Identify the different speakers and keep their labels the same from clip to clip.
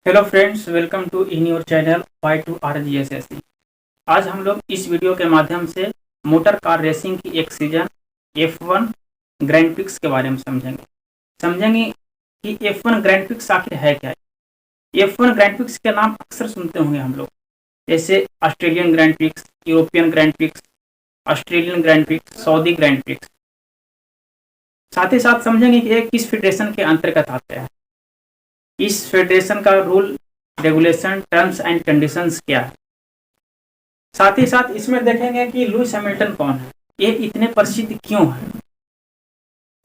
Speaker 1: Hello friends, welcome to in your channel Y two R G S S C. आज हम लोग इस video के माध्यम से मोटर कार रेसिंग की एक सीजन F1 ग्रैंड प्रिक्स के बारे में समझेंगे कि F1 ग्रैंड प्रिक्स आखिर है क्या। F1 ग्रैंड प्रिक्स के नाम अक्सर सुनते होंगे हम लोग, जैसे Australian grand prix, European grand prix, Australian grand prix, Saudi grand prix. साथ ही साथ समझेंगे कि ये किस फेडरेशन के अंतर्गत आते हैं, इस फेडरेशन का rule regulation, terms and conditions क्या है। साथ ही साथ इसमें देखेंगे कि लुइस हैमिल्टन कौन है, ये इतने प्रसिद्ध क्यों है,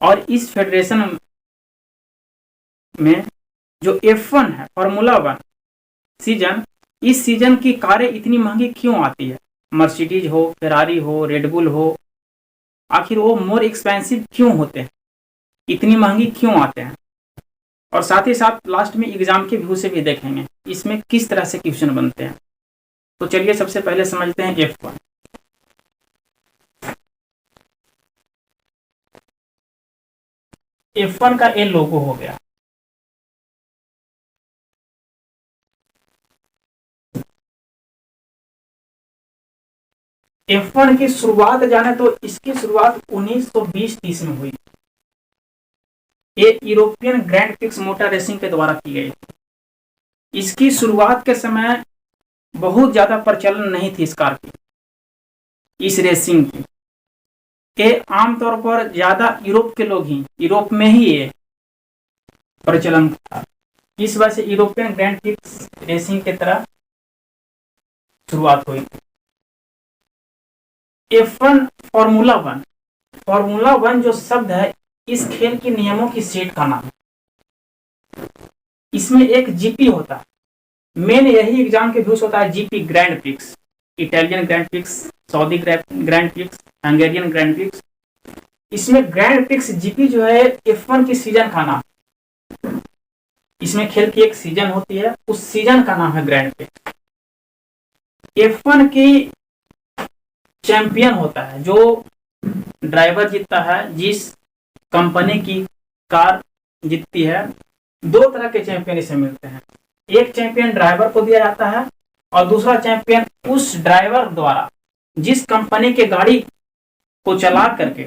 Speaker 1: और इस फेडरेशन में जो F1 है, फार्मूला 1 सीजन, इस सीजन की कारें इतनी महंगी क्यों आती है। मर्सिडीज हो, फेरारी हो, रेडबुल हो, आखिर वो मोर एक्सपेंसिव क्यों होते हैं, इतनी महंगी क्यों आते हैं। और साथ ही साथ लास्ट में एग्जाम के व्यू से भी देखेंगे इसमें किस तरह से क्वेश्चन बनते हैं। तो चलिए सबसे पहले समझते हैं F1। F1 का ये लोगो हो गया। F1 की शुरुआत जाने तो इसकी शुरुआत 1920-30 में हुई। ये European grand prix motor racing के द्वारा की गई। इसकी शुरुआत के समय बहुत ज्यादा प्रचलन नहीं थी इस कार की, इस रेसिंग की। ये आमतौर पर ज्यादा यूरोप में ही ये प्रचलन था। इस वजह से यूरोपियन ग्रैंड प्रिक्स रेसिंग की तरह शुरुआत हुई। F1 फॉर्मूला वन जो शब्द है, इस खेल के नियमों की सेट का नाम है। इसमें एक जीपी होता है, मेन यही एग्जाम के व्यूज होता है। GP grand prix, Italian grand prix, Saudi grand prix, Hungarian grand prix. इसमें ग्रैंड प्रिक्स जीपी जो है F1 की सीजन का नाम। इसमें खेल की एक सीजन होती है, उस सीजन का नाम है ग्रैंड प्रिक्स। F1 की चैंपियन होता है जो ड्राइवर जीतता है, जिस कंपनी की कार जीतती है। दो तरह के चैंपियन इसे मिलते हैं, एक चैंपियन ड्राइवर को दिया जाता है और दूसरा चैंपियन उस ड्राइवर द्वारा जिस कंपनी के गाड़ी को चला करके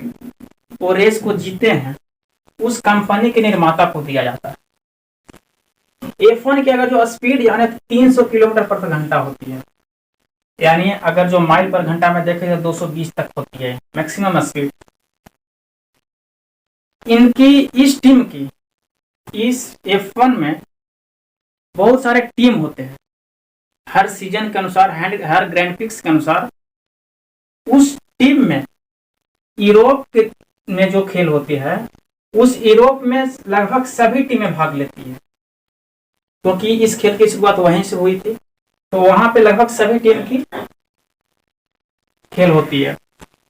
Speaker 1: वो रेस को जीते हैं, उस कंपनी के निर्माता को दिया जाता है। F1 की अगर जो स्पीड यानी 300 किलोमीटर प्रति घंटा होती है, यानी अगर जो माइल पर घंटा में देखें तो 220 तक होती है मैक्सिमम स्पीड। इनकी इस टीम की इस F1 में बहुत सारे टीम होते हैं। हर सीजन के अनुसार, हर ग्रैंड प्रिक्स के अनुसार उस टीम में यूरोप में जो खेल होती है, उस यूरोप में लगभग सभी टीमें भाग लेती है, क्योंकि इस खेल की शुरुआत वहीं से हुई थी। तो वहां पे लगभग सभी टीम की खेल होती है।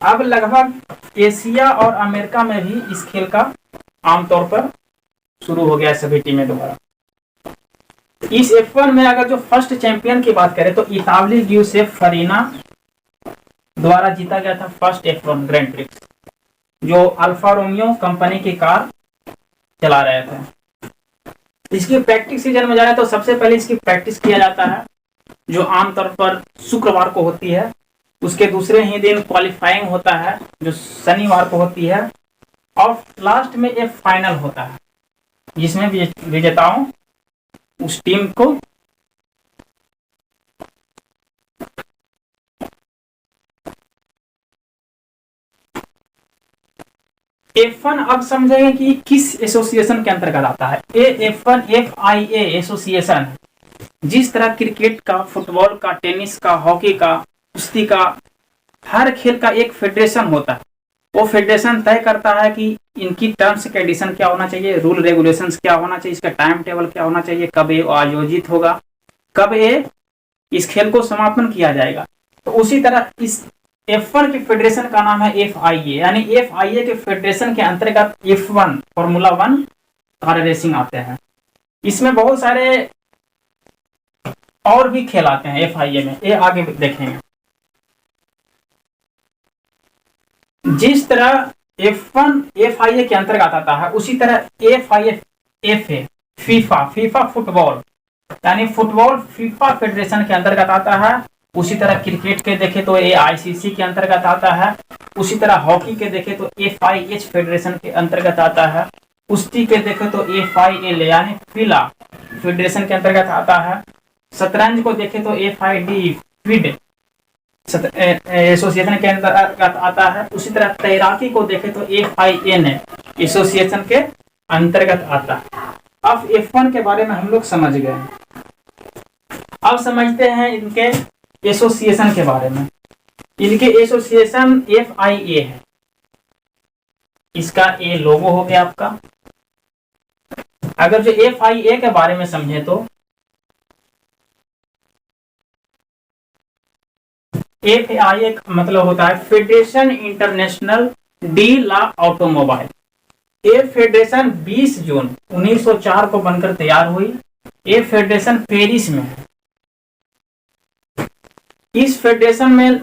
Speaker 1: अब लगभग एशिया और अमेरिका में भी इस खेल का आमतौर पर शुरू हो गया सभी टीमें द्वारा। इस F1 में अगर जो फर्स्ट चैंपियन की बात करें तो इतालवी गिउसेप फरीना द्वारा जीता गया था फर्स्ट F1 ग्रैंड प्रिक्स, जो अल्फा रोमियो कंपनी की कार चला रहे थे। इसकी प्रैक्टिस सीजन में जाए तो सबसे पहले इसकी प्रैक्टिस किया जाता है, जो आमतौर पर शुक्रवार को होती है। उसके दूसरे ही दिन क्वालिफाइंग होता है, जो शनिवार को होती है। और लास्ट में एक फाइनल होता है, जिसमें विजेताओं उस टीम को F1 अब समझेंगे कि किस एसोसिएशन के अंतर्गत आता है। F1 FIA एसोसिएशन, जिस तरह क्रिकेट का, फुटबॉल का, टेनिस का, हॉकी का, कुश्ती का, हर खेल का एक फेडरेशन होता है। वो फेडरेशन तय करता है कि इनकी टर्म्स कंडीशन क्या होना चाहिए, रूल रेगुलेशंस क्या होना चाहिए, इसका टाइम टेबल क्या होना चाहिए, कब ये आयोजित होगा, कब ये इस खेल को समापन किया जाएगा। तो उसी तरह इस F1 की फेडरेशन का नाम है FIA, यानी FIA के फेडरेशन के अंतर्गत F1 फॉर्मूला 1 कार रेसिंग आते हैं। इसमें बहुत सारे और भी खेल आते हैं FIA में, ये आगे देखेंगे। जिस तरह F1 FIA के अंतर्गत आता है, उसी तरह FIA फीफा फुटबॉल यानी फुटबॉल फीफा फेडरेशन के अंतर्गत आता है। उसी तरह क्रिकेट के देखें तो ये आईसीसी के अंतर्गत आता है। उसी तरह हॉकी के देखें तो एफआईएच फेडरेशन के अंतर्गत आता है। कुश्ती के देखें तो एफआईएल यानी फिला फेडरेशन के अंतर्गत आता है। शतरंज को देखें तो एफआईडी फिड एसोसिएशन के अंतर्गत आता है। उसी तरह तैराकी को देखें तो एफआईएन एसोसिएशन के अंतर्गत आता है। अब F1 के बारे में हम लोग समझ गए। अब समझते हैं इनके एसोसिएशन के बारे में। इनके एसोसिएशन FIA है। इसका ए लोगो हो गया आपका। अगर जो FIA के बारे में समझे तो FIA का मतलब होता है फेडरेशन इंटरनेशनल डी ला ऑटोमोबाइल। ये फेडरेशन 20 जून 1904 को बनकर तैयार हुई। ये फेडरेशन पेरिस में है। इस फेडरेशन में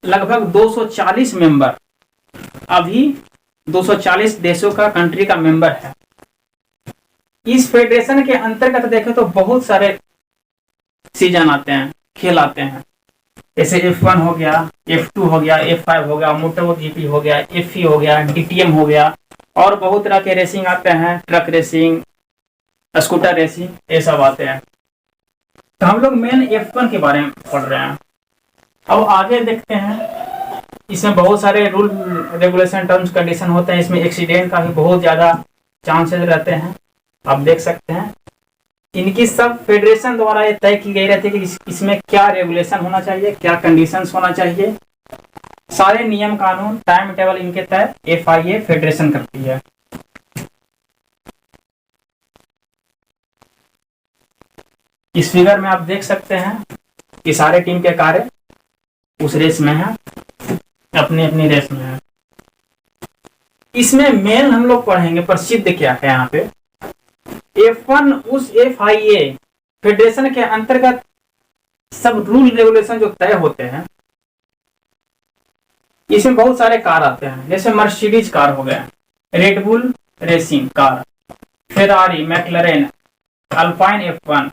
Speaker 1: लगभग 240 मेंबर, अभी 240 देशों का कंट्री का मेंबर है। इस फेडरेशन के अंतर्गत देखें तो बहुत सारे सीजन आते हैं, खेल आते हैं। जैसे F1 हो गया, F2 हो गया, F5 हो गया, मोटो जीपी हो गया, FE हो गया, DTM हो गया, और बहुत तरह के रेसिंग आते हैं, ट्रक रेसिंग, स्कूटर रेसिंग, ये सब आते हैं। तो हम लोग मेन F1 के बारे में पढ़ रहे हैं। अब आगे देखते हैं। इसमें बहुत सारे रूल रेगुलेशन टर्म्स कंडीशन होते हैं। इसमें एक्सीडेंट का भी बहुत ज़्यादा चांसेस रहते हैं। आप देख सकते हैं इनकी सब फेडरेशन द्वारा ये तय की गई रहती है कि इसमें क्या रेगुलेशन होना चाहिए, क्या कंडीशंस होना चाहिए। सारे नियम कानून टाइम टेबल इनके तय FIA फेडरेशन करती है। इस फिगर में आप देख सकते हैं कि सारे टीम के कार्य उस रेस में है, अपनी अपनी रेस में है। इसमें मेन हम लोग पढ़ेंगे प्रसिद्ध क्या है। यहाँ पे F1 उस FIA फेडरेशन के अंतर्गत सब रूल रेगुलेशन जो तय होते हैं, इसमें बहुत सारे कार आते हैं। जैसे मर्सिडीज कार हो गया, Red Bull racing car, Ferrari, McLaren, Alpine F1,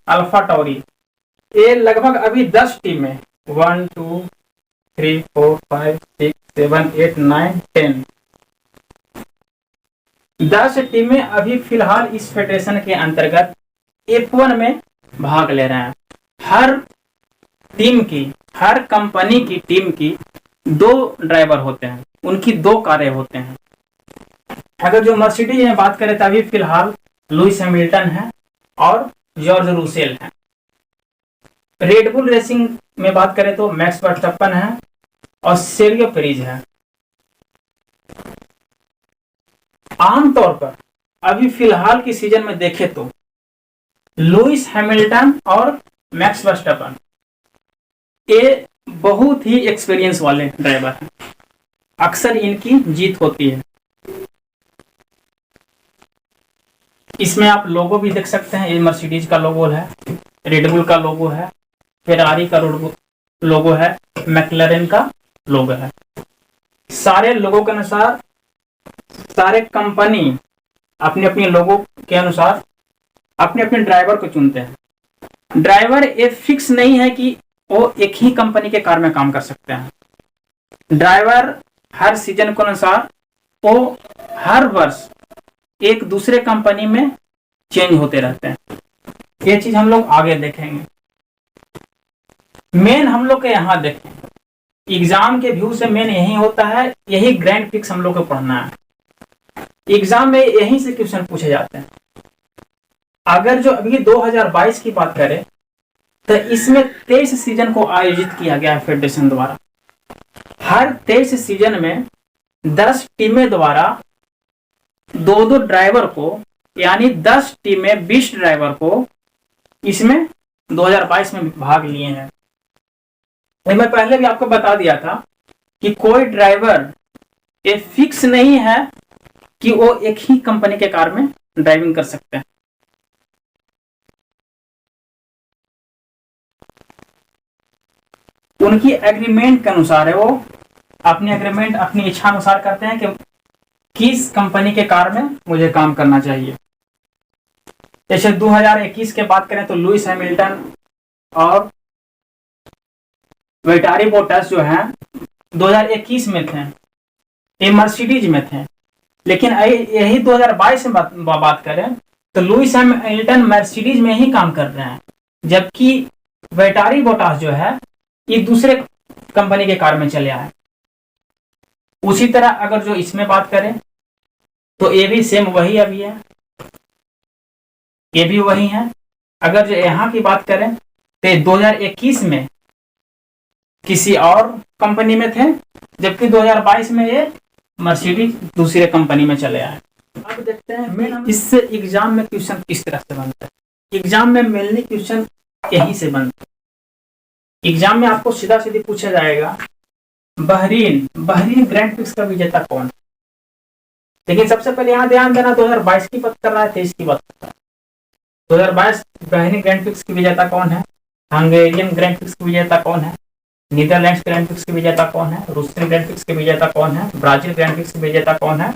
Speaker 1: AlphaTauri. ये लगभग अभी 10 टीमें 1 2 3 4 5 6 7 8 9 10 10 टीमें अभी फिलहाल इस फेडरेशन के अंतर्गत F1 में भाग ले रहे हैं। हर टीम की, हर कंपनी की टीम की 2 ड्राइवर होते हैं, उनकी 2 कारें होते हैं। अगर जो मर्सिडीज में बात करें तो अभी फिलहाल लुइस हैमिल्टन है और जॉर्ज रूसेल है। रेडबुल रेसिंग में बात करें तो मैक्स वर्स्टैपन है और सेर्गियो पेरेज है। आमतौर पर अभी फिलहाल की सीजन में देखें तो लुइस हैमिल्टन और मैक्स वर्स्टैपन ये बहुत ही एक्सपीरियंस वाले ड्राइवर हैं। अक्सर इनकी जीत होती है। इसमें आप लोगो भी देख सकते हैं। ये मर्सिडीज का लोगो है, रेडबुल का लोगो है, फेरारी का लोगो है, मैक्लरेन का लोगो है। सारे लोगों के अनुसार सारे कंपनी अपने अपने लोगों के अनुसार अपने अपने ड्राइवर को चुनते हैं। ड्राइवर ये फिक्स नहीं है कि वो एक ही कंपनी के कार में काम कर सकते हैं। ड्राइवर हर सीजन के अनुसार वो हर वर्ष एक दूसरे कंपनी में चेंज होते रहते हैं। ये चीज हम लोग आगे देखेंगे। मेन हम लोग के यहाँ देखें, एग्जाम के व्यू से मेन यही होता है, यही ग्रैंड फिक्स हम लोग को पढ़ना है। एग्जाम में यहीं से क्वेश्चन पूछे जाते हैं। अगर जो अभी 2022 की बात करें तो इसमें 23 सीजन को आयोजित किया गया है फेडरेशन द्वारा। हर 23 सीजन में 10 टीमें द्वारा 2-2 ड्राइवर को, यानी 10 टीमें 20 ड्राइवर को इसमें 2022 में भाग लिए हैं। मैं पहले भी आपको बता दिया था कि कोई ड्राइवर ये फिक्स नहीं है कि वो एक ही कंपनी के कार में ड्राइविंग कर सकते हैं। उनकी एग्रीमेंट के अनुसार है, वो अपनी एग्रीमेंट अपनी इच्छा अनुसार करते हैं कि किस कंपनी के कार में मुझे काम करना चाहिए। जैसे 2021 के बात करें तो लुइस हैमिल्टन और वेटारी बोटास जो है 2021 में थे, ये मर्सिडीज में थे। लेकिन यही 2022 में बात करें तो लुइस हैमिल्टन मर्सिडीज में ही काम कर रहे हैं, जबकि वेटारी बोटास जो है ये दूसरे कंपनी के कार में चले आए। उसी तरह अगर जो इसमें बात करें तो ये भी सेम वही अभी है, ये भी वही है। अगर जो यहाँ की बात करें तो 2021 में किसी और कंपनी में थे, जबकि 2022 में ये मर्सिडीज दूसरे कंपनी में चले आए। अब देखते हैं इससे एग्जाम में क्वेश्चन किस तरह से बनता है। एग्जाम में मेनली क्वेश्चन यहीं से बनता है। एग्जाम में आपको सीधा सीधी पूछा जाएगा बहरीन ग्रैंड प्रिक्स का विजेता कौन। लेकिन सबसे पहले यहाँ ध्यान देना 2022 की बात कर रहा है, 23 की बात कर रहा है। 2022 बहरीन ग्रैंड प्रिक्स की विजेता कौन है, हंगेरियन ग्रैंड प्रिक्स की विजेता कौन है, नीदरलैंड्स ग्रैंड प्रिक्स की विजेता कौन है, रूसियन ग्रैंड प्रिक्स की विजेता कौन है, ब्राजील ग्रैंड प्रिक्स की विजेता कौन है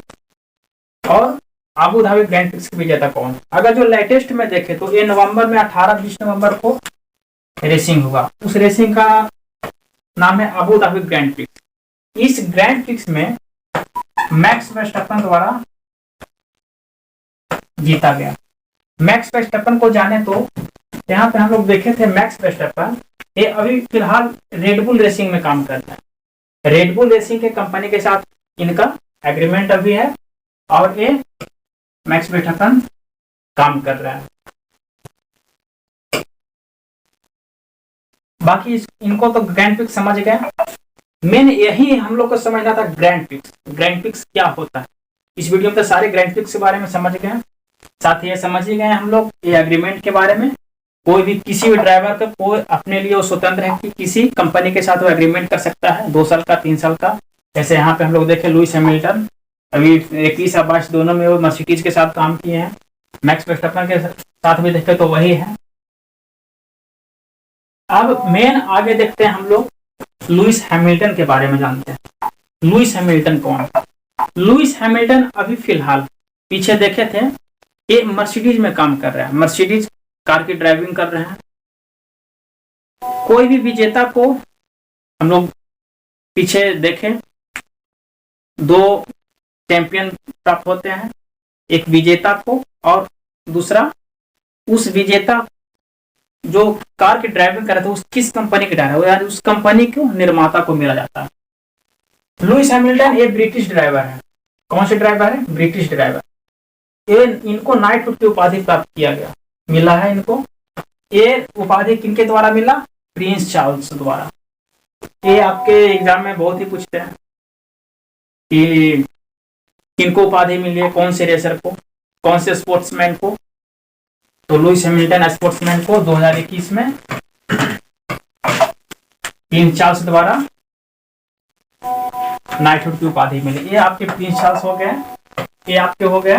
Speaker 1: और आबू धाबी ग्रैंड प्रिक्स की विजेता कौन है। अगर जो लेटेस्ट में देखे तो ये नवंबर में 18-20 नवंबर को रेसिंग हुआ। उस रेसिंग का नाम है आबू धाबी ग्रैंड प्रिक्स। इस ग्रैंड प्रिक्स में मैक्स वर्स्टैपेन द्वारा जीता गया। मैक्स वर्स्टैपेन को जाने तो यहाँ पे हम लोग देखे थे मैक्स वर्स्टैपेन ये अभी फिलहाल रेडबुल रेसिंग में काम करता है। रेडबुल रेसिंग के कंपनी के साथ इनका एग्रीमेंट अभी है और ये मैक्स वर्स्टैपेन काम कर रहा है। बाकी इनको तो ग्रैंड प्रिक्स समझ गए। मेन यही हम लोग को समझना था ग्रैंड प्रिक्स। ग्रैंड प्रिक्स क्या होता है, इस वीडियो में तो सारे ग्रैंड प्रिक्स के बारे में समझ गए। साथ ही ये समझ ही गए हम लोग ये एग्रीमेंट के बारे में। कोई भी किसी भी ड्राइवर का कोई अपने लिए वो स्वतंत्र है कि किसी कंपनी के साथ वो एग्रीमेंट कर सकता है 2 साल का 3 साल का। जैसे यहाँ पे हम लोग देखें लुइस हैमिल्टन अभी 21 और 22 दोनों में वो मर्सिडीज के साथ काम किए हैं। मैक्स वर्स्टैपेन के साथ भी देखें तो वही है। अब मेन आगे देखते हैं हम लोग लुइस हैमिल्टन के बारे में जानते हैं। लुइस हैमिल्टन कौन है। लुइस हैमिल्टन अभी फिलहाल पीछे देखे थे ये मर्सिडीज में काम कर रहा है, मर्सिडीज कार की ड्राइविंग कर रहे हैं। कोई भी विजेता को हम लोग पीछे देखें 2 चैंपियन प्राप्त होते हैं, एक विजेता को और दूसरा उस विजेता जो कार की ड्राइविंग कर रहा था उस किस कंपनी के ड्राइवर यानी उस कंपनी को निर्माता को मिला जाता है। लुइस हैमिल्टन ये ब्रिटिश ड्राइवर है। कौन से ड्राइवर है, ब्रिटिश ड्राइवर। ये इनको नाइटहुड की उपाधि प्राप्त किया गया, मिला है इनको। ये उपाधि किनके द्वारा मिला, प्रिंस चार्ल्स द्वारा। ये आपके एग्जाम में बहुत ही पूछते हैं कि किनको उपाधि मिली है, कौन से रेसर को, कौन से स्पोर्ट्समैन को। तो लुइस हैमिल्टन स्पोर्ट्समैन को 2021 में प्रिंस चार्ल्स द्वारा नाइटहुड की उपाधि मिली। ये आपके प्रिंस चार्ल्स हो गए, ये आपके हो गए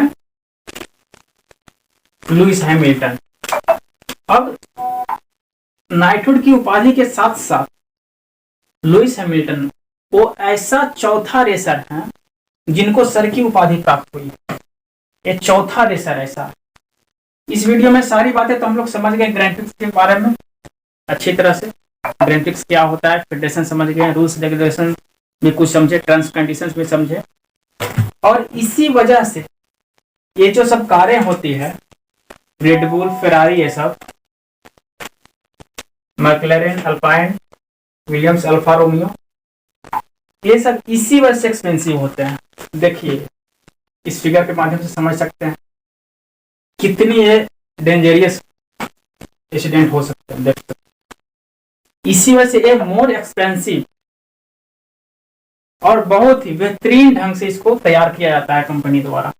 Speaker 1: लुइस हैमिल्टन। अब नाइटहुड की उपाधि के साथ साथ लुइस हैमिल्टन वो ऐसा चौथा रेसर है जिनको सर की उपाधि प्राप्त हुई। ये चौथा रेसर ऐसा। इस वीडियो में सारी बातें तो हम लोग समझ गए ग्रैंड प्रिक्स के बारे में अच्छी तरह से। ग्रैंड प्रिक्स क्या होता है, फेडरेशन समझ गए, रूल्स रेगुलेशन भी कुछ समझे, टर्म्स कंडीशंस भी समझे। और इसी वजह से ये जो सब कारें होती है रेडबुल फेरारी ये सब मैक्लेरेन अल्पाइन विलियम्स अल्फा रोमियो ये सब इसी वजह से एक्सपेंसिव होते हैं। देखिए इस फिगर के माध्यम से समझ सकते हैं कितनी ये डेंजरियस एक्सीडेंट हो सकते हैं। देख सकते हैं इसी वजह से ये मोर एक्सपेंसिव और बहुत ही बेहतरीन ढंग से इसको तैयार किया जाता है कंपनी द्वारा।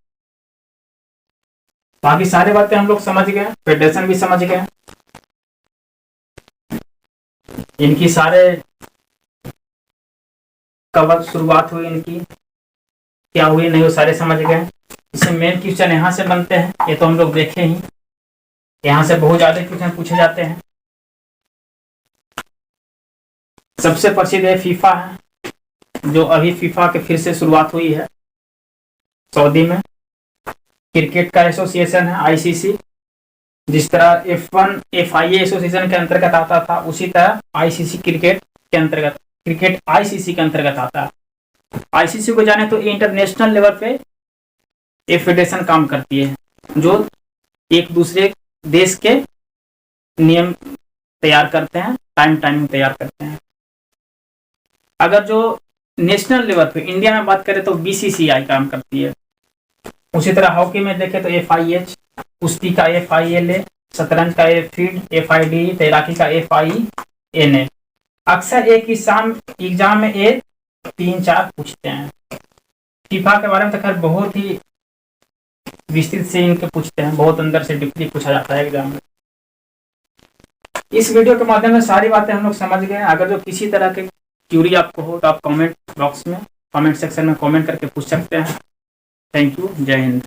Speaker 1: बाकी सारी बातें हम लोग समझ गए, फेडरेशन भी समझ गए, इनकी सारे कब शुरुआत हुई, इनकी क्या हुई नहीं वो सारे समझ गए। इससे मेन क्वेश्चन यहाँ से बनते हैं, ये तो हम लोग देखे ही। यहाँ से बहुत ज्यादा क्वेश्चन पूछे जाते हैं। सबसे प्रसिद्ध है फीफा है, जो अभी फीफा के फिर से शुरुआत हुई है सऊदी में। क्रिकेट का एसोसिएशन है आईसीसी, जिस तरह F1 FIA एसोसिएशन के अंतर्गत आता था, उसी तरह आईसीसी क्रिकेट के अंतर्गत, क्रिकेट आईसीसी के अंतर्गत आता है। आईसीसी को जाने तो इंटरनेशनल लेवल पे ये फेडरेशन काम करती है, जो एक दूसरे देश के नियम तैयार करते हैं, टाइमिंग तैयार करते हैं। अगर जो नेशनल लेवल पे इंडिया में बात करें तो बीसीसीआई काम करती है। उसी तरह हॉकी में देखें तो FIH, कुश्ती का FILA, शतरंज का FIDE, FIDE, तैराकी का FINA। अक्सर एक एग्जाम में ये 3-4 पूछते हैं। फीफा के बारे में तो खैर बहुत ही विस्तृत से इनके पूछते हैं, बहुत अंदर से डीपली पूछा जाता है एग्जाम में। इस वीडियो के माध्यम से सारी बातें हम लोग समझ गए। अगर जो किसी तरह के क्यूरी आपको हो तो आप कमेंट बॉक्स में, कमेंट सेक्शन में कमेंट करके पूछ सकते हैं। थैंक यू, जय हिंद।